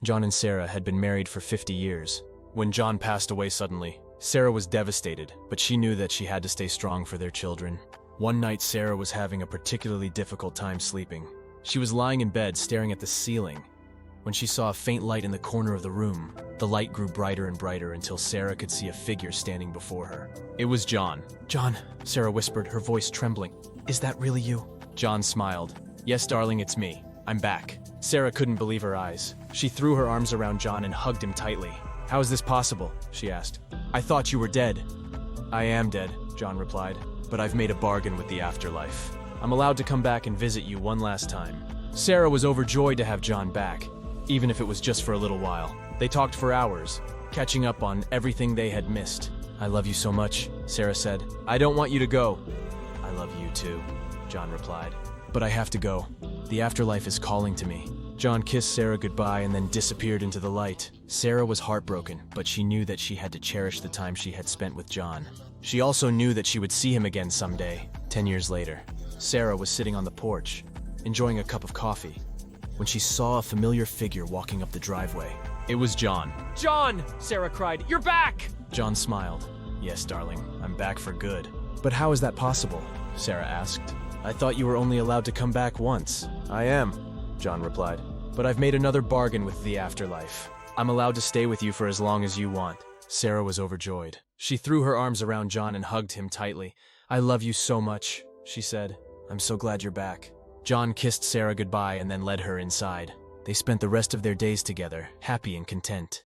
John and Sarah had been married for 50 years. When John passed away suddenly, Sarah was devastated, but she knew that she had to stay strong for their children. One night, Sarah was having a particularly difficult time sleeping. She was lying in bed staring at the ceiling when she saw a faint light in the corner of the room. The light grew brighter and brighter until Sarah could see a figure standing before her. It was John. "John," Sarah whispered, her voice trembling. "Is that really you?" John smiled. "Yes, darling, it's me. I'm back." Sarah couldn't believe her eyes. She threw her arms around John and hugged him tightly. "How is this possible?" she asked. "I thought you were dead." "I am dead," John replied, "but I've made a bargain with the afterlife. I'm allowed to come back and visit you one last time." Sarah was overjoyed to have John back, even if it was just for a little while. They talked for hours, catching up on everything they had missed. "I love you so much," Sarah said. "I don't want you to go." "I love you too," John replied. "But I have to go. The afterlife is calling to me." John kissed Sarah goodbye and then disappeared into the light. Sarah was heartbroken, but she knew that she had to cherish the time she had spent with John. She also knew that she would see him again someday. 10 years later, Sarah was sitting on the porch, enjoying a cup of coffee, when she saw a familiar figure walking up the driveway. It was John. "John!" Sarah cried. "You're back!" John smiled. "Yes, darling, I'm back for good." "But how is that possible?" Sarah asked. "I thought you were only allowed to come back once." "I am," John replied. "But I've made another bargain with the afterlife. I'm allowed to stay with you for as long as you want." Sarah was overjoyed. She threw her arms around John and hugged him tightly. "I love you so much," she said. "I'm so glad you're back." John kissed Sarah goodbye and then led her inside. They spent the rest of their days together, happy and content.